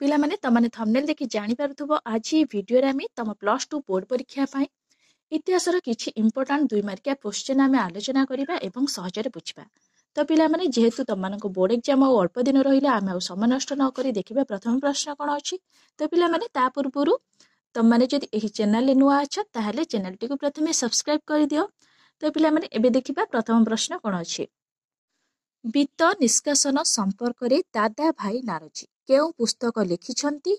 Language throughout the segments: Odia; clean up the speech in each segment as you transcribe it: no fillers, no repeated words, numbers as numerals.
ପିଲାମାନେ ତମାନେ ଥମ୍ବନେଲ ଦେଖି ଜାଣିପାରୁଥିବ ଆଜି ଏହି ଭିଡିଓରେ ଆମେ ତମ +2 ବୋର୍ଡ ପରୀକ୍ଷା ପାଇଁ ଇତିହାସର କିଛି ଇମ୍ପୋର୍ଟାଣ୍ଟ 2 ମାର୍କିଆ କ୍ୱେଶ୍ଚିନ୍ ଆମେ ଆଲୋଚନା କରିବା ଏବଂ ସହଜରେ ବୁଝିବା। ତ ପିଲାମାନେ ଯେହେତୁ ତମମାନଙ୍କୁ ବୋର୍ଡ ଏକ୍ଜାମ ଆଉ ଅଳ୍ପ ଦିନ ରହିଲା ଆମେ ଆଉ ସମୟ ନଷ୍ଟ ନ କରି ଦେଖିବା ପ୍ରଥମ ପ୍ରଶ୍ନ କ'ଣ ଅଛି। ତ ପିଲାମାନେ ତା ପୂର୍ବରୁ ତମମାନେ ଯଦି ଏହି ଚ୍ୟାନେଲରେ ନୂଆ ଅଛ ତାହେଲେ ଚ୍ୟାନେଲଟିକୁ ପ୍ରଥମେ ସବସ୍କ୍ରାଇବ କରିଦିଅ। ତ ପିଲାମାନେ ଏବେ ଦେଖିବା ପ୍ରଥମ ପ୍ରଶ୍ନ କ'ଣ ଅଛି। ବିତ୍ତ ନିଷ୍କାସନ ସମ୍ପର୍କରେ ଦାଦା ଭାଇ ନାରୋଜୀ କେଉଁ ପୁସ୍ତକ ଲେଖିଛନ୍ତି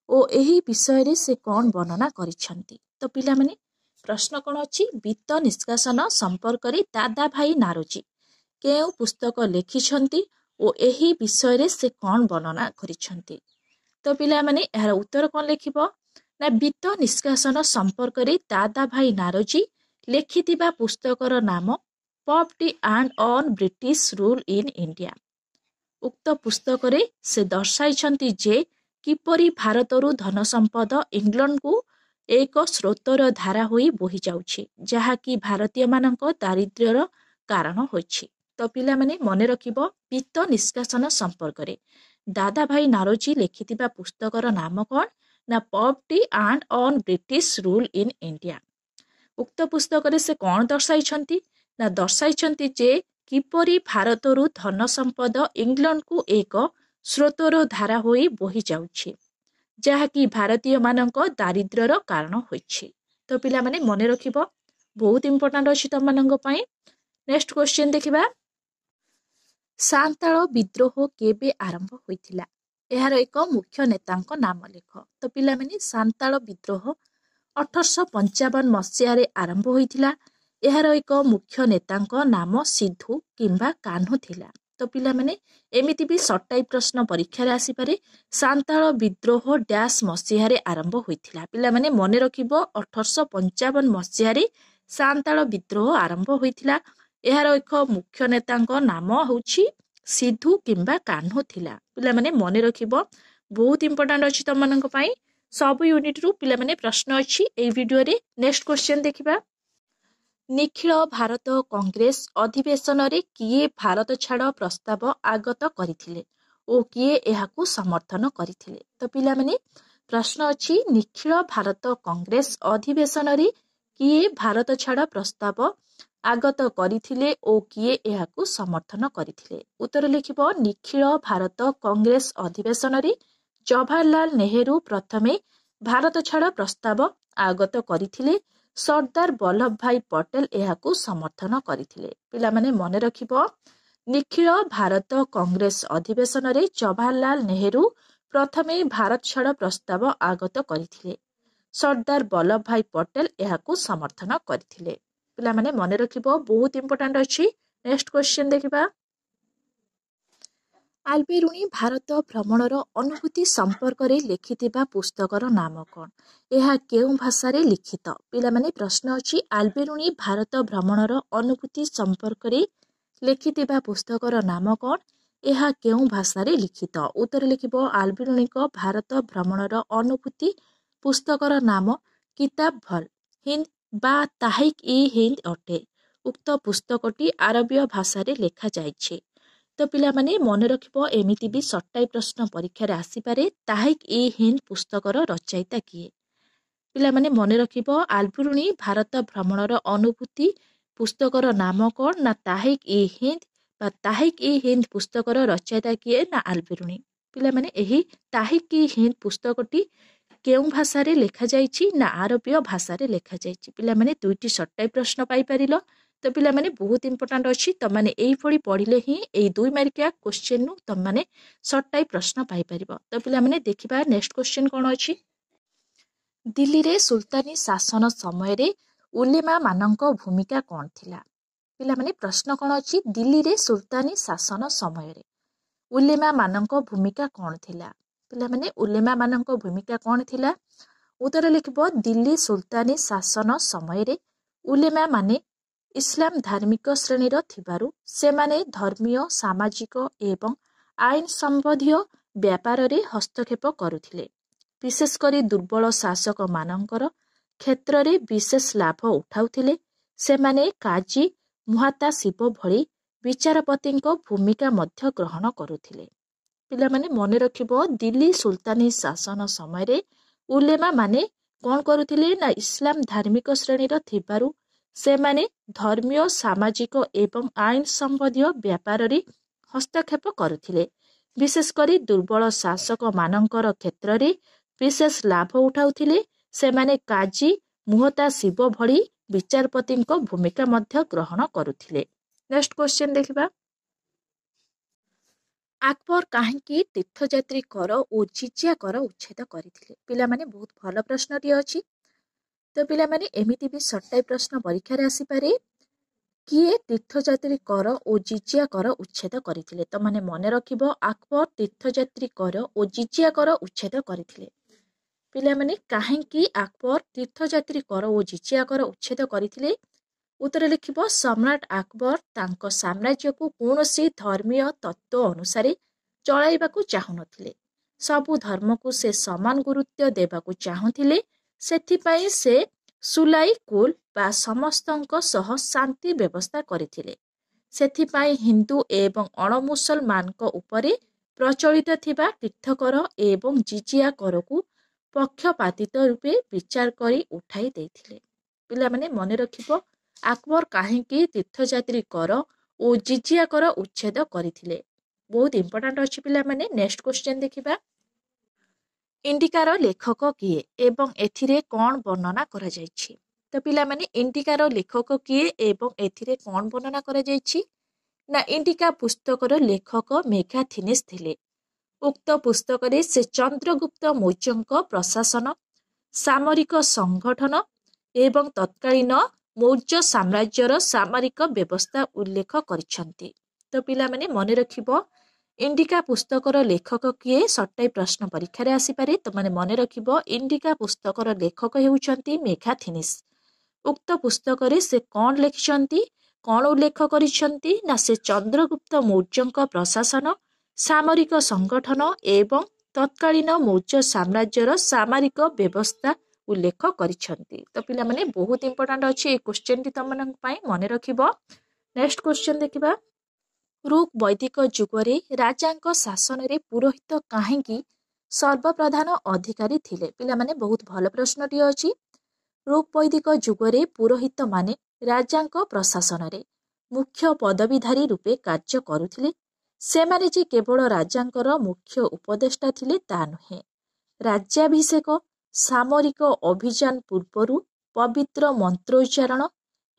ଓ ଏହି ବିଷୟରେ ସେ କ'ଣ ବର୍ଣ୍ଣନା କରିଛନ୍ତି। ତ ପିଲାମାନେ ପ୍ରଶ୍ନ କ'ଣ ଅଛି, ବିତ୍ତ ନିଷ୍କାସନ ସମ୍ପର୍କରେ ଦାଦା ଭାଇ ନାରୋଜୀ କେଉଁ ପୁସ୍ତକ ଲେଖିଛନ୍ତି ଓ ଏହି ବିଷୟରେ ସେ କ'ଣ ବର୍ଣ୍ଣନା କରିଛନ୍ତି। ତ ପିଲାମାନେ ଏହାର ଉତ୍ତର କ'ଣ ଲେଖିବ ନା ବିତ୍ତ ନିଷ୍କାସନ ସମ୍ପର୍କରେ ଦାଦା ଭାଇ ନାରୋଜୀ ଲେଖିଥିବା ପୁସ୍ତକର ନାମ poverty and on British rule in India. ଉକ୍ତ ପୁସ୍ତକରେ ସେ ଦର୍ଶାଇଛନ୍ତି ଯେ କିପରି ଭାରତରୁ ଧନ ସମ୍ପଦ ଇଂଲଣ୍ଡକୁ ଏକ ସ୍ରୋତର ଧାରା ହୋଇ ବୋହି ଯାଉଛି, ଯାହାକି ଭାରତୀୟମାନଙ୍କ ଦାରିଦ୍ର୍ୟର କାରଣ ହୋଇଛି। ତ ପିଲାମାନେ ମନେ ରଖିବ ବିତ୍ତ ନିଷ୍କାସନ ସମ୍ପର୍କରେ ଦାଦା ଭାଇ ନାରୋଜୀ ଲେଖିଥିବା ପୁସ୍ତକର ନାମ କ'ଣ ନା poverty and on British rule in India. ଉକ୍ତ ପୁସ୍ତକରେ ସେ କ'ଣ ଦର୍ଶାଇଛନ୍ତି ନା ଦର୍ଶାଇଛନ୍ତି ଯେ କିପରି ଭାରତରୁ ଧନ ସମ୍ପଦ ଇଂଲଣ୍ଡକୁ ଏକ ସ୍ରୋତର ଧାରା ହୋଇ ବୋହି ଯାଉଛି, ଯାହାକି ଭାରତୀୟମାନଙ୍କ ଦାରିଦ୍ର୍ୟର କାରଣ ହୋଇଛି। ତ ପିଲାମାନେ ମନେ ରଖିବ ବହୁତ ଇମ୍ପୋର୍ଟାଣ୍ଟ ଅଛି ତମମାନଙ୍କ ପାଇଁ। ନେକ୍ସଟ କ୍ୱେଶ୍ଚିନ୍ ଦେଖିବା, ସାନ୍ତାଳ ବିଦ୍ରୋହ କେବେ ଆରମ୍ଭ ହୋଇଥିଲା? ଏହାର ଏକ ମୁଖ୍ୟ ନେତାଙ୍କ ନାମ ଲେଖ। ତ ପିଲାମାନେ ସାନ୍ତାଳ ବିଦ୍ରୋହ 1855 ମସିହାରେ ଆରମ୍ଭ ହୋଇଥିଲା। ଏହାର ଏକ ମୁଖ୍ୟ ନେତାଙ୍କ ନାମ ସିଧୁ କିମ୍ବା କାହ୍ନୁ ଥିଲା। ତ ପିଲାମାନେ ଏମିତି ବି ସର୍ଟ ଟାଇପ୍ ପ୍ରଶ୍ନ ପରୀକ୍ଷାରେ ଆସିପାରେ, ସାନ୍ତାଳ ବିଦ୍ରୋହ ଡ୍ୟାସ୍ ମସିହାରେ ଆରମ୍ଭ ହୋଇଥିଲା। ପିଲାମାନେ ମନେ ରଖିବ 1855 ମସିହାରେ ସାନ୍ତାଳ ବିଦ୍ରୋହ ଆରମ୍ଭ ହୋଇଥିଲା। ଏହାର ଏକ ମୁଖ୍ୟ ନେତାଙ୍କ ନାମ ହେଉଛି ସିଧୁ କିମ୍ବା କାହ୍ନୁ ଥିଲା। ପିଲାମାନେ ମନେ ରଖିବ ବହୁତ ଇମ୍ପୋର୍ଟାଣ୍ଟ ଅଛି ତମମାନଙ୍କ ପାଇଁ। ସବୁ ୟୁନିଟ୍ରୁ ପିଲାମାନେ ପ୍ରଶ୍ନ ଅଛି ଏହି ଭିଡିଓରେ। ନେକ୍ସଟ କ୍ୱେଶ୍ଚିନ୍ ଦେଖିବା, ନିଖିଳ ଭାରତ କଂଗ୍ରେସ ଅଧିବେଶନରେ କିଏ ଭାରତ ଛାଡ଼ ପ୍ରସ୍ତାବ ଆଗତ କରିଥିଲେ ଓ କିଏ ଏହାକୁ ସମର୍ଥନ କରିଥିଲେ। ତ ପିଲାମାନେ ପ୍ରଶ୍ନ ଅଛି ନିଖିଳ ଭାରତ କଂଗ୍ରେସ ଅଧିବେଶନରେ କିଏ ଭାରତ ଛାଡ଼ ପ୍ରସ୍ତାବ ଆଗତ କରିଥିଲେ ଓ କିଏ ଏହାକୁ ସମର୍ଥନ କରିଥିଲେ। ଉତ୍ତର ଲେଖିବ ନିଖିଳ ଭାରତ କଂଗ୍ରେସ ଅଧିବେଶନରେ ଜବାହରଲାଲ ନେହେରୁ ପ୍ରଥମେ ଭାରତ ଛାଡ଼ ପ୍ରସ୍ତାବ ଆଗତ କରିଥିଲେ। ସର୍ଦ୍ଦାର ବଲ୍ଲଭ ଭାଇ ପଟେଲ ଏହାକୁ ସମର୍ଥନ କରିଥିଲେ। ପିଲାମାନେ ମନେ ରଖିବ ନିଖିଳ ଭାରତ କଂଗ୍ରେସ ଅଧିବେଶନରେ ଜବାହରଲାଲ ନେହେରୁ ପ୍ରଥମେ ଭାରତ ଛାଡ଼ ପ୍ରସ୍ତାବ ଆଗତ କରିଥିଲେ। ସର୍ଦ୍ଦାର ବଲ୍ଲଭ ଭାଇ ପଟେଲ ଏହାକୁ ସମର୍ଥନ କରିଥିଲେ। ପିଲାମାନେ ମନେ ରଖିବ ବହୁତ ଇମ୍ପୋର୍ଟାଣ୍ଟ ଅଛି। ନେକ୍ସଟ କ୍ୱେଶ୍ଚିନ୍ ଦେଖିବା, ଆଲବେରୁଣି ଭାରତ ଭ୍ରମଣର ଅନୁଭୂତି ସମ୍ପର୍କରେ ଲେଖିଥିବା ପୁସ୍ତକର ନାମ କ'ଣ? ଏହା କେଉଁ ଭାଷାରେ ଲିଖିତ? ପିଲାମାନେ ପ୍ରଶ୍ନ ଅଛି ଆଲବେରୁଣି ଭାରତ ଭ୍ରମଣର ଅନୁଭୂତି ସମ୍ପର୍କରେ ଲେଖିଥିବା ପୁସ୍ତକର ନାମ କ'ଣ? ଏହା କେଉଁ ଭାଷାରେ ଲିଖିତ? ଉତ୍ତର ଲେଖିବ ଆଲବେରୁଣିଙ୍କ ଭାରତ ଭ୍ରମଣର ଅନୁଭୂତି ପୁସ୍ତକର ନାମ କିତାବ ଭଲ୍ ହିନ୍ଦ ବା ତାହିକ ଇ ହିନ୍ଦ ଅଟେ। ଉକ୍ତ ପୁସ୍ତକଟି ଆରବୀୟ ଭାଷାରେ ଲେଖାଯାଇଛି। ତ ପିଲାମାନେ ମନେ ରଖିବ ଏମିତି ବି ସର୍ଟ ଟାଇପ୍ ପ୍ରଶ୍ନ ପରୀକ୍ଷାରେ ଆସିପାରେ, ତାହିକ ଇ ହିନ୍ଦ ପୁସ୍ତକର ରଚୟିତା କିଏ? ପିଲାମାନେ ମନେ ରଖିବ ଆଲବେରୁଣି ଭାରତ ଭ୍ରମଣର ଅନୁଭୂତି ପୁସ୍ତକର ନାମ କ'ଣ ନା ତାହିକ ଇ ହିନ୍ଦ ବା ତାହିକ ଇ ହିନ୍ଦ ପୁସ୍ତକର ରଚୟିତା କିଏ ନା ଆଲବେରୁଣି। ପିଲାମାନେ ଏହି ତାହିକ ଇ ହିନ୍ଦ ପୁସ୍ତକଟି କେଉଁ ଭାଷାରେ ଲେଖାଯାଇଛି ନା ଆରବୀୟ ଭାଷାରେ ଲେଖାଯାଇଛି। ପିଲାମାନେ ଦୁଇଟି ସର୍ଟ ଟାଇପ୍ ପ୍ରଶ୍ନ ପାଇପାରିଲ। ତ ପିଲାମାନେ ବହୁତ ଇମ୍ପୋର୍ଟାଣ୍ଟ ଅଛି, ତମାନେ ଏଇଭଳି ପଢ଼ିଲେ ହିଁ ଏଇ 2 ମାର୍କିଆ କ୍ୱେଶ୍ଚିନ୍ରୁ ତମାନେ ସର୍ଟ ଟାଇପ୍ ପ୍ରଶ୍ନ ପାଇପାରିବ। ତ ପିଲାମାନେ ଦେଖିବା ନେକ୍ସଟ କ୍ୱେଶ୍ଚିନ୍ କ'ଣ ଅଛି। ଦିଲ୍ଲୀରେ ସୁଲତାନି ଶାସନ ସମୟରେ ଉଲେମା ମାନଙ୍କ ଭୂମିକା କ'ଣ ଥିଲା? ପିଲାମାନେ ପ୍ରଶ୍ନ କ'ଣ ଅଛି, ଦିଲ୍ଲୀରେ ସୁଲତାନି ଶାସନ ସମୟରେ ଉଲେମା ମାନଙ୍କ ଭୂମିକା କ'ଣ ଥିଲା? ପିଲାମାନେ ଉଲେମା ମାନଙ୍କ ଭୂମିକା କ'ଣ ଥିଲା? ଉତ୍ତର ଲେଖିବ ଦିଲ୍ଲୀ ସୁଲତାନି ଶାସନ ସମୟରେ ଉଲେମା ମାନେ ଇସଲାମ ଧାର୍ମିକ ଶ୍ରେଣୀର ଥିବାରୁ ସେମାନେ ଧର୍ମୀୟ, ସାମାଜିକ ଏବଂ ଆଇନ ସମ୍ବନ୍ଧୀୟ ବ୍ୟାପାରରେ ହସ୍ତକ୍ଷେପ କରୁଥିଲେ। ବିଶେଷ କରି ଦୁର୍ବଳ ଶାସକମାନଙ୍କର କ୍ଷେତ୍ରରେ ବିଶେଷ ଲାଭ ଉଠାଉଥିଲେ। ସେମାନେ କାଜୀ ମୁହାତାସିବ ଭଳି ବିଚାରପତିଙ୍କ ଭୂମିକା ମଧ୍ୟ ଗ୍ରହଣ କରୁଥିଲେ। ପିଲାମାନେ ମନେ ରଖିବ ଦିଲ୍ଲୀ ସୁଲତାନି ଶାସନ ସମୟରେ ଉଲେମା ମାନେ କ'ଣ କରୁଥିଲେ ନା ଇସଲାମ ଧାର୍ମିକ ଶ୍ରେଣୀର ଥିବାରୁ ସେମାନେ ଧର୍ମୀୟ ସାମାଜିକ ଏବଂ ଆଇନ ସମ୍ବନ୍ଧୀୟ ବ୍ୟାପାରରେ ହସ୍ତକ୍ଷେପ କରୁଥିଲେ। ବିଶେଷ କରି ଦୁର୍ବଳ ଶାସକ ମାନଙ୍କର କ୍ଷେତ୍ରରେ ବିଶେଷ ଲାଭ ଉଠାଉଥିଲେ। ସେମାନେ କାଜୀ ମୁହତାସିବ ଭଳି ବିଚାରପତିଙ୍କ ଭୂମିକା ମଧ୍ୟ ଗ୍ରହଣ କରୁଥିଲେ। ନେକ୍ସଟ କ୍ୱେଶ୍ଚନ ଦେଖିବା। ଆକବର କାହିଁକି ତୀର୍ଥଯାତ୍ରୀ କର ଓ ଜିଜିଆ କର ଉଚ୍ଛେଦ କରିଥିଲେ? ପିଲାମାନେ ବହୁତ ଭଲ ପ୍ରଶ୍ନଟିଏ ଅଛି। ତ ପିଲାମାନେ ଏମିତି ବି ସର୍ଟ ଟାଇପ୍ ପ୍ରଶ୍ନ ପରୀକ୍ଷାରେ ଆସିପାରେ, କିଏ ତୀର୍ଥଯାତ୍ରୀ କର ଓ ଜିଜିଆ କର ଉଚ୍ଛେଦ କରିଥିଲେ? ତ ମାନେ ମନେ ରଖିବ ଆକବର ତୀର୍ଥଯାତ୍ରୀ କର ଓ ଜିଜିଆ କର ଉଚ୍ଛେଦ କରିଥିଲେ। ପିଲାମାନେ କାହିଁକି ଆକବର ତୀର୍ଥଯାତ୍ରୀ କର ଓ ଜିଜିଆ କର ଉଚ୍ଛେଦ କରିଥିଲେ? ଉତ୍ତର ଲେଖିବ ସମ୍ରାଟ ଆକବର ତାଙ୍କ ସାମ୍ରାଜ୍ୟକୁ କୌଣସି ଧର୍ମୀୟ ତତ୍ତ୍ୱ ଅନୁସାରେ ଚଳାଇବାକୁ ଚାହୁଁନଥିଲେ। ସବୁ ଧର୍ମକୁ ସେ ସମାନ ଗୁରୁତ୍ୱ ଦେବାକୁ ଚାହୁଁଥିଲେ। ସେଥିପାଇଁ ସେ ସୁଲାଇ କୁଲ ବା ସମସ୍ତଙ୍କ ସହ ଶାନ୍ତି ବ୍ୟବସ୍ଥା କରିଥିଲେ। ସେଥିପାଇଁ ହିନ୍ଦୁ ଏବଂ ଅଣମୁସଲମାନଙ୍କ ଉପରେ ପ୍ରଚଳିତ ଥିବା ତୀର୍ଥକର ଏବଂ ଜିଜିଆ କରକୁ ପକ୍ଷପାତିତ ରୂପେ ବିଚାର କରି ଉଠାଇ ଦେଇଥିଲେ। ପିଲାମାନେ ମନେ ରଖିବ ଆକବର କାହିଁକି ତୀର୍ଥଯାତ୍ରୀ କର ଓ ଜିଜିଆ କର ଉଚ୍ଛେଦ କରିଥିଲେ? ବହୁତ ଇମ୍ପୋର୍ଟାଣ୍ଟ ଅଛି ପିଲାମାନେ। ନେକ୍ସଟ କ୍ୱେଶ୍ଚନ ଦେଖିବା। ଇଣ୍ଡିକାର ଲେଖକ କିଏ ଏବଂ ଏଥିରେ କ'ଣ ବର୍ଣ୍ଣନା କରାଯାଇଛି? ତ ପିଲାମାନେ ଇଣ୍ଡିକାର ଲେଖକ କିଏ ଏବଂ ଏଥିରେ କ'ଣ ବର୍ଣ୍ଣନା କରାଯାଇଛି? ନା ଇଣ୍ଡିକା ପୁସ୍ତକର ଲେଖକ ମେଘାଥିନିସ୍ ଥିଲେ। ଉକ୍ତ ପୁସ୍ତକରେ ସେ ଚନ୍ଦ୍ରଗୁପ୍ତ ମୌର୍ଯ୍ୟଙ୍କ ପ୍ରଶାସନ, ସାମରିକ ସଂଗଠନ ଏବଂ ତତ୍କାଳୀନ ମୌର୍ଯ୍ୟ ସାମ୍ରାଜ୍ୟର ସାମରିକ ବ୍ୟବସ୍ଥା ଉଲ୍ଲେଖ କରିଛନ୍ତି। ତ ପିଲାମାନେ ମନେ ରଖିବ ଇଣ୍ଡିକା ପୁସ୍ତକର ଲେଖକ କିଏ? ସର୍ଟ ଟାଇପ୍ ପ୍ରଶ୍ନ ପରୀକ୍ଷାରେ ଆସିପାରେ। ତ ମାନେ ମନେ ରଖିବ ଇଣ୍ଡିକା ପୁସ୍ତକର ଲେଖକ ହେଉଛନ୍ତି ମେଘାଥିନିସ୍। ଉକ୍ତ ପୁସ୍ତକରେ ସେ କ'ଣ ଲେଖିଛନ୍ତି, କ'ଣ ଉଲ୍ଲେଖ କରିଛନ୍ତି? ନା ସେ ଚନ୍ଦ୍ରଗୁପ୍ତ ମୌର୍ଯ୍ୟଙ୍କ ପ୍ରଶାସନ, ସାମରିକ ସଂଗଠନ ଏବଂ ତତ୍କାଳୀନ ମୌର୍ଯ୍ୟ ସାମ୍ରାଜ୍ୟର ସାମରିକ ବ୍ୟବସ୍ଥା ଉଲ୍ଲେଖ କରିଛନ୍ତି। ତ ପିଲାମାନେ ବହୁତ ଇମ୍ପୋର୍ଟାଣ୍ଟ ଅଛି ଏଇ କ୍ୱେଶ୍ଚନଟି ତମମାନଙ୍କ ପାଇଁ, ମନେ ରଖିବ। ନେକ୍ସଟ କ୍ୱେଶ୍ଚନ ଦେଖିବା। ଋକ୍ ବୈଦିକ ଯୁଗରେ ରାଜାଙ୍କ ଶାସନରେ ପୁରୋହିତ କାହିଁକି ସର୍ବପ୍ରଧାନ ଅଧିକାରୀ ଥିଲେ? ପିଲାମାନେ ବହୁତ ଭଲ ପ୍ରଶ୍ନଟିଏ ଅଛି। ଋକ୍ ବୈଦିକ ଯୁଗରେ ପୁରୋହିତ ମାନେ ରାଜାଙ୍କ ପ୍ରଶାସନରେ ମୁଖ୍ୟ ପଦବୀଧାରୀ ରୂପେ କାର୍ଯ୍ୟ କରୁଥିଲେ। ସେମାନେ ଯେ କେବଳ ରାଜାଙ୍କର ମୁଖ୍ୟ ଉପଦେଷ୍ଟା ଥିଲେ ତା ନୁହେଁ, ରାଜ୍ୟାଭିଷେକ, ସାମରିକ ଅଭିଯାନ ପୂର୍ବରୁ ପବିତ୍ର ମନ୍ତ୍ରୋଚ୍ଚାରଣ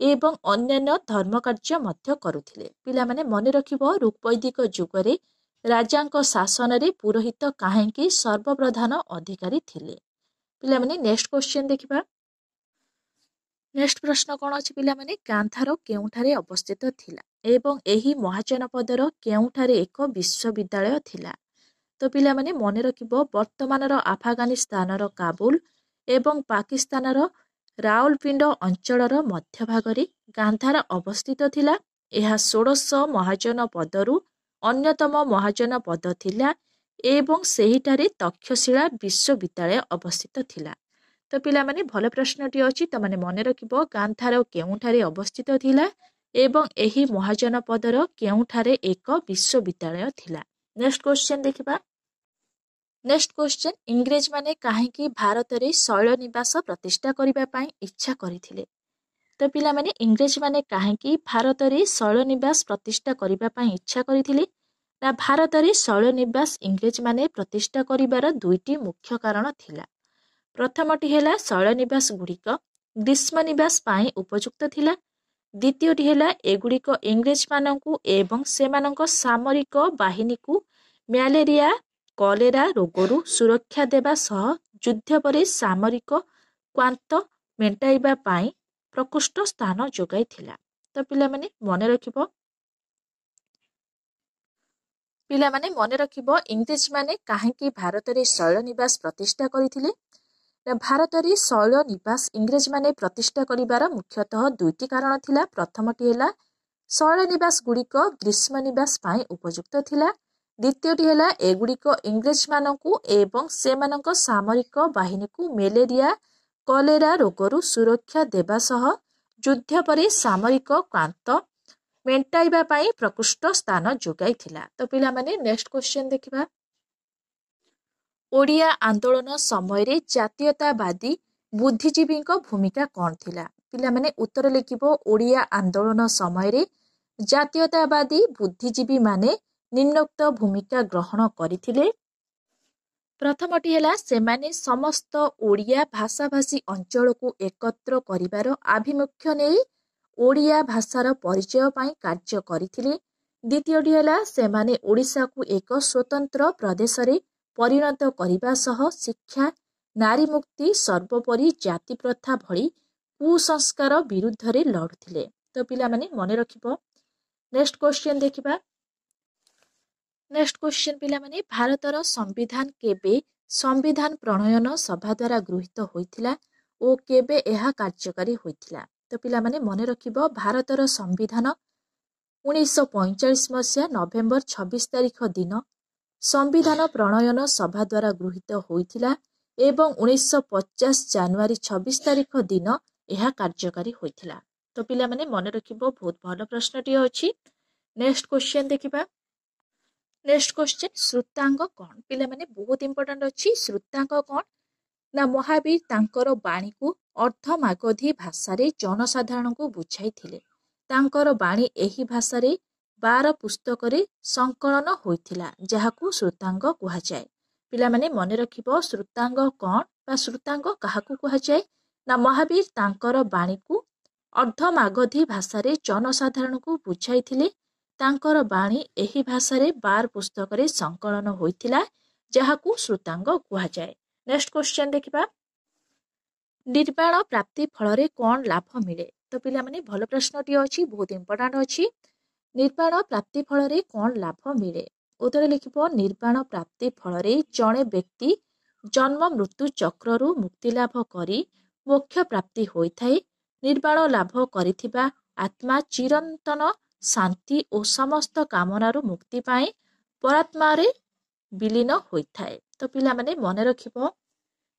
ଏବଂ ଅନ୍ୟାନ୍ୟ ଧର୍ମକାର୍ଯ୍ୟ ମଧ୍ୟ କରୁଥିଲେ। ପିଲାମାନେ ମନେ ରଖିବ ଋକ୍ ବୈଦିକ ଯୁଗରେ ରାଜାଙ୍କ ଶାସନରେ ପୁରୋହିତ କାହିଁକି ସର୍ବପ୍ରଧାନ ଅଧିକାରୀ ଥିଲେ? ପିଲାମାନେ ନେକ୍ସଟ କ୍ୱେଶ୍ଚନ ଦେଖିବା। ନେକ୍ସଟ ପ୍ରଶ୍ନ କ'ଣ ଅଛି ପିଲାମାନେ? ଗାନ୍ଧାର କେଉଁଠାରେ ଅବସ୍ଥିତ ଥିଲା ଏବଂ ଏହି ମହାଜନପଦର କେଉଁଠାରେ ଏକ ବିଶ୍ୱବିଦ୍ୟାଳୟ ଥିଲା? ତ ପିଲାମାନେ ମନେ ରଖିବ ବର୍ତ୍ତମାନର ଆଫଗାନିସ୍ତାନର କାବୁଲ ଏବଂ ପାକିସ୍ତାନର ରାଓଲପିଣ୍ଡ ଅଞ୍ଚଳର ମଧ୍ୟଭାଗରେ ଗାନ୍ଧାର ଅବସ୍ଥିତ ଥିଲା। ଏହା ଷୋଡ଼ଶ ମହାଜନ ପଦରୁ ଅନ୍ୟତମ ମହାଜନ ପଦ ଥିଲା ଏବଂ ସେହିଠାରେ ତକ୍ଷଶିଳା ବିଶ୍ୱବିଦ୍ୟାଳୟ ଅବସ୍ଥିତ ଥିଲା। ତ ପିଲାମାନେ ଭଲ ପ୍ରଶ୍ନଟି ଅଛି। ତମାନେ ମନେ ରଖିବ ଗାନ୍ଧାର କେଉଁଠାରେ ଅବସ୍ଥିତ ଥିଲା ଏବଂ ଏହି ମହାଜନ ପଦର କେଉଁଠାରେ ଏକ ବିଶ୍ୱବିଦ୍ୟାଳୟ ଥିଲା। ନେକ୍ସଟ କ୍ୱେଶ୍ଚନ ଦେଖିବା। ନେକ୍ସଟ କ୍ୱେଶ୍ଚନ, ଇଂରେଜମାନେ କାହିଁକି ଭାରତରେ ଶୈଳନିବାସ ପ୍ରତିଷ୍ଠା କରିବା ପାଇଁ ଇଚ୍ଛା କରିଥିଲେ? ତ ପିଲାମାନେ ଇଂରେଜମାନେ କାହିଁକି ଭାରତରେ ଶୈଳନିବାସ ପ୍ରତିଷ୍ଠା କରିବା ପାଇଁ ଇଚ୍ଛା କରିଥିଲେ? ନା ଭାରତରେ ଶୈଳନିବାସ ଇଂରେଜମାନେ ପ୍ରତିଷ୍ଠା କରିବାର ଦୁଇଟି ମୁଖ୍ୟ କାରଣ ଥିଲା। ପ୍ରଥମଟି ହେଲା ଶୈଳନିବାସ ଗୁଡ଼ିକ ଗ୍ରୀଷ୍ମ ନିବାସ ପାଇଁ ଉପଯୁକ୍ତ ଥିଲା। ଦ୍ୱିତୀୟଟି ହେଲା ଏଗୁଡ଼ିକ ଇଂରେଜମାନଙ୍କୁ ଏବଂ ସେମାନଙ୍କ ସାମରିକ ବାହିନୀକୁ ମ୍ୟାଲେରିଆ, କଲେରା ରୋଗରୁ ସୁରକ୍ଷା ଦେବା ସହ ଯୁଦ୍ଧ ପରେ ସାମରିକ କ୍ଳାନ୍ତ ମେଣ୍ଟାଇବା ପାଇଁ ପ୍ରକୃଷ୍ଟ ସ୍ଥାନ ଯୋଗାଇଥିଲା। ତ ପିଲାମାନେ ମନେ ରଖିବ ଇଂରେଜମାନେ କାହିଁକି ଭାରତରେ ଶୈଳନିବାସ ପ୍ରତିଷ୍ଠା କରିଥିଲେ? ଭାରତରେ ଶୈଳନିବାସ ଇଂରେଜମାନେ ପ୍ରତିଷ୍ଠା କରିବାର ମୁଖ୍ୟତଃ ଦୁଇଟି କାରଣ ଥିଲା। ପ୍ରଥମଟି ହେଲା ଶୈଳନିବାସ ଗୁଡ଼ିକ ଗ୍ରୀଷ୍ମ ନିବାସ ପାଇଁ ଉପଯୁକ୍ତ ଥିଲା। ଦ୍ୱିତୀୟଟି ହେଲା ଏଗୁଡ଼ିକ ଇଂରେଜମାନଙ୍କୁ ଏବଂ ସେମାନଙ୍କ ସାମରିକ ବାହିନୀକୁ ମ୍ୟାଲେରିଆ, କଲେରା ରୋଗରୁ ସୁରକ୍ଷା ଦେବା ସହ ଯୁଦ୍ଧ ପରେ ସାମରିକ କ୍ଳାନ୍ତ ମେଣ୍ଟାଇବା ପାଇଁ ପ୍ରକୃଷ୍ଟ ସ୍ଥାନ ଯୋଗାଇଥିଲା। ତ ପିଲାମାନେ ନେକ୍ସଟ କ୍ୱେଶ୍ଚନ ଦେଖିବା। ଓଡ଼ିଆ ଆନ୍ଦୋଳନ ସମୟରେ ଜାତୀୟତାବାଦୀ ବୁଦ୍ଧିଜୀବୀଙ୍କ ଭୂମିକା କ'ଣ ଥିଲା? ପିଲାମାନେ ଉତ୍ତର ଲେଖିବ ଓଡ଼ିଆ ଆନ୍ଦୋଳନ ସମୟରେ ଜାତୀୟତାବାଦୀ ବୁଦ୍ଧିଜୀବୀମାନେ ନିମ୍ନୋକ୍ତ ଭୂମିକା ଗ୍ରହଣ କରିଥିଲେ। ପ୍ରଥମଟି ହେଲା ସେମାନେ ସମସ୍ତ ଓଡ଼ିଆ ଭାଷାଭାଷୀ ଅଞ୍ଚଳକୁ ଏକତ୍ର କରିବାର ଆଭିମୁଖ୍ୟ ନେଇ ଓଡ଼ିଆ ଭାଷାର ପରିଚୟ ପାଇଁ କାର୍ଯ୍ୟ କରିଥିଲେ। ଦ୍ୱିତୀୟଟି ହେଲା ସେମାନେ ଓଡ଼ିଶାକୁ ଏକ ସ୍ୱତନ୍ତ୍ର ପ୍ରଦେଶରେ ପରିଣତ କରିବା ସହ ଶିକ୍ଷା, ନାରୀ ମୁକ୍ତି, ସର୍ବୋପରି ଜାତି ପ୍ରଥା ଭଳି କୁସଂସ୍କାର ବିରୁଦ୍ଧରେ ଲଢୁଥିଲେ। ତ ପିଲାମାନେ ମନେ ରଖିବ। ନେକ୍ସଟ କ୍ୱେଶ୍ଚନ ଦେଖିବା। ନେକ୍ସଟ କ୍ୱେଶ୍ଚନ ପିଲାମାନେ ଭାରତର ସମ୍ବିଧାନ କେବେ ସମ୍ବିଧାନ ପ୍ରଣୟନ ସଭା ଦ୍ୱାରା ଗୃହୀତ ହୋଇଥିଲା ଓ କେବେ ଏହା କାର୍ଯ୍ୟକାରୀ ହୋଇଥିଲା? ତ ପିଲାମାନେ ମନେ ରଖିବ ଭାରତର ସମ୍ବିଧାନ 1945 ମସିହା ନଭେମ୍ବର 26 ତାରିଖ ଦିନ ସମ୍ବିଧାନ ପ୍ରଣୟନ ସଭା ଦ୍ୱାରା ଗୃହୀତ ହୋଇଥିଲା ଏବଂ 1950 ଜାନୁଆରୀ 26 ତାରିଖ ଦିନ ଏହା କାର୍ଯ୍ୟକାରୀ ହୋଇଥିଲା। ତ ପିଲାମାନେ ମନେ ରଖିବ, ବହୁତ ଭଲ ପ୍ରଶ୍ନଟିଏ ଅଛି। ନେକ୍ସଟ କ୍ୱେଶ୍ଚନ ଦେଖିବା। ନେକ୍ସଟ କ୍ୱେଶ୍ଚନ ଶ୍ରୁତାଙ୍ଗ କ'ଣ? ପିଲାମାନେ ବହୁତ ଇମ୍ପୋର୍ଟାଣ୍ଟ ଅଛି। ଶ୍ରୁତାଙ୍ଗ କ'ଣ ନା ମହାବୀର ତାଙ୍କର ବାଣୀକୁ ଅର୍ଦ୍ଧମାଗଧୀ ଭାଷାରେ ଜନସାଧାରଣଙ୍କୁ ବୁଝାଇଥିଲେ। ତାଙ୍କର ବାଣୀ ଏହି ଭାଷାରେ 12 ପୁସ୍ତକରେ ସଂକଳନ ହୋଇଥିଲା ଯାହାକୁ ଶ୍ରୁତାଙ୍ଗ କୁହାଯାଏ। ପିଲାମାନେ ମନେ ରଖିବ ଶ୍ରୁତାଙ୍ଗ କ'ଣ ବା ଶ୍ରୁତାଙ୍ଗ କାହାକୁ କୁହାଯାଏ? ନା ମହାବୀର ତାଙ୍କର ବାଣୀକୁ ଅର୍ଦ୍ଧମାଗଧୀ ଭାଷାରେ ଜନସାଧାରଣଙ୍କୁ ବୁଝାଇଥିଲେ। ତାଙ୍କର ବାଣୀ ଏହି ଭାଷାରେ 12 ପୁସ୍ତକରେ ସଂକଳନ ହୋଇଥିଲା ଯାହାକୁ ଶ୍ରୁତାଙ୍ଗ କୁହାଯାଏ। ନେକ୍ସଟ କ୍ୱେଶ୍ଚନ ଦେଖିବା। ନିର୍ବାଣ ପ୍ରାପ୍ତି ଫଳରେ କ'ଣ ଲାଭ ମିଳେ? ତ ପିଲାମାନେ ଭଲ ପ୍ରଶ୍ନଟିଏ ଅଛି, ବହୁତ ଇମ୍ପୋର୍ଟାଣ୍ଟ ଅଛି। ନିର୍ବାଣ ପ୍ରାପ୍ତି ଫଳରେ କ'ଣ ଲାଭ ମିଳେ? ଉତ୍ତର ଲେଖିବ ନିର୍ବାଣ ପ୍ରାପ୍ତି ଫଳରେ ଜଣେ ବ୍ୟକ୍ତି ଜନ୍ମ ମୃତ୍ୟୁ ଚକ୍ରରୁ ମୁକ୍ତି ଲାଭ କରି ମୋକ୍ଷ ପ୍ରାପ୍ତି ହୋଇଥାଏ। ନିର୍ବାଣ ଲାଭ କରିଥିବା ଆତ୍ମା ଚିରନ୍ତନ ଶାନ୍ତି ଓ ସମସ୍ତ କାମନାରୁ ମୁକ୍ତି ପାଇଁ ପରାତ୍ମାରେ ବିଲୀନ ହୋଇଥାଏ। ତ ପିଲାମାନେ ମନେ ରଖିବ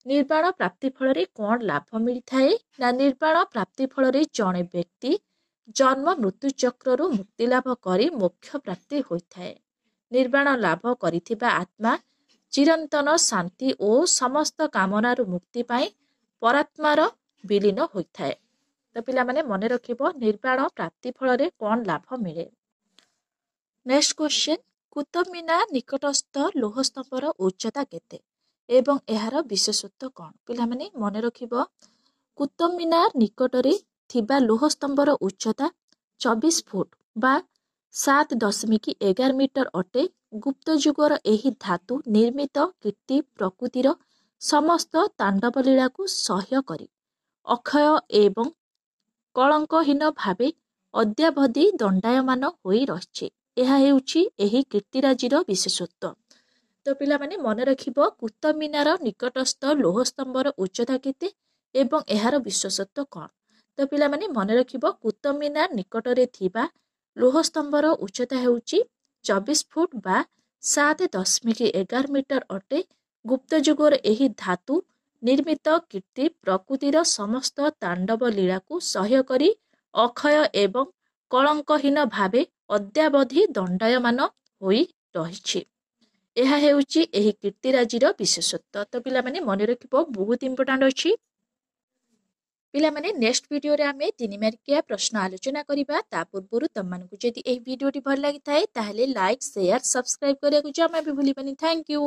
ନିର୍ବାଣ ପ୍ରାପ୍ତି ଫଳରେ କ'ଣ ଲାଭ ମିଳିଥାଏ? ନା ନିର୍ବାଣ ପ୍ରାପ୍ତି ଫଳରେ ଜଣେ ବ୍ୟକ୍ତି ଜନ୍ମ ମୃତ୍ୟୁ ଚକ୍ରରୁ ମୁକ୍ତି ଲାଭ କରି ମୋକ୍ଷ ପ୍ରାପ୍ତି ହୋଇଥାଏ। ନିର୍ବାଣ ଲାଭ କରିଥିବା ଆତ୍ମା ଚିରନ୍ତନ ଶାନ୍ତି ଓ ସମସ୍ତ କାମନାରୁ ମୁକ୍ତି ପାଇଁ ପରାତ୍ମାର ବିଲୀନ ହୋଇଥାଏ। ତ ପିଲାମାନେ ମନେ ରଖିବ ନିର୍ବାଣ ପ୍ରାପ୍ତି ଫଳରେ କ'ଣ ଲାଭ ମିଳେ। ନେକ୍ସଟ କ୍ୱେଶ୍ଚନ କୁତୁବ ମିନାର ନିକଟସ୍ଥ ଲୌହସ୍ତମ୍ଭର ଉଚ୍ଚତା କେତେ ଏବଂ ଏହାର ବିଶେଷତ୍ୱ କ'ଣ? ପିଲାମାନେ ମନେ ରଖିବ କୁତୁବ ମିନାର ନିକଟରେ ଥିବା ଲୌହସ୍ତମ୍ଭର ଉଚ୍ଚତା 24 ଫୁଟ ବା 7.11 ମିଟର ଅଟେ। ଗୁପ୍ତ ଯୁଗର ଏହି ଧାତୁ ନିର୍ମିତ କୀର୍ତ୍ତି ପ୍ରକୃତିର ସମସ୍ତ ତାଣ୍ଡବ ଲୀଳାକୁ ସହ୍ୟ କରି ଅକ୍ଷୟ ଏବଂ କଳଙ୍କହୀନ ଭାବେ ଅଦ୍ୟାବଧି ଦଣ୍ଡାୟମାନ ହୋଇ ରହିଛି। ଏହା ହେଉଛି ଏହି କୀର୍ତ୍ତିରାଜିର ବିଶେଷତ୍ୱ। ତ ପିଲାମାନେ ମନେ ରଖିବ କୁତୁବ ମିନାର ନିକଟସ୍ଥ ଲୌହସ୍ତମ୍ଭର ଉଚ୍ଚତା କେତେ ଏବଂ ଏହାର ବିଶେଷତ୍ୱ କ'ଣ? ତ ପିଲାମାନେ ମନେ ରଖିବ କୁତୁବ ମିନାର ନିକଟରେ ଥିବା ଲୌହସ୍ତମ୍ଭର ଉଚ୍ଚତା ହେଉଛି 24 ଫୁଟ ବା 7.11 ମିଟର ଅଟେ। ଗୁପ୍ତ ଯୁଗର ଏହି ଧାତୁ ନିର୍ମିତ କୀର୍ତ୍ତି ପ୍ରକୃତିର ସମସ୍ତ ତାଣ୍ଡବ ଲୀଳାକୁ ସହ୍ୟ କରି ଅକ୍ଷୟ ଏବଂ କଳଙ୍କହୀନ ଭାବେ ଅଦ୍ୟାବଧି ଦଣ୍ଡାୟମାନ ହୋଇ ରହିଛି। ଏହା ହେଉଛି ଏହି କୀର୍ତ୍ତିରାଜିର ବିଶେଷତ୍ୱ। ତ ପିଲାମାନେ ମନେ ରଖିବ ବହୁତ ଇମ୍ପୋର୍ଟାଣ୍ଟ ଅଛି। ପିଲାମାନେ ନେକ୍ସଟ ଭିଡ଼ିଓରେ ଆମେ 3 ମାର୍କିଆ ପ୍ରଶ୍ନ ଆଲୋଚନା କରିବା। ତା ପୂର୍ବରୁ ତମମାନଙ୍କୁ ଯଦି ଏହି ଭିଡ଼ିଓଟି ଭଲ ଲାଗିଥାଏ ତାହେଲେ ଲାଇକ୍, ସେୟାର, ସବସ୍କ୍ରାଇବ କରିବାକୁ ଜମା ବି ଭୁଲିବନି। Thank you.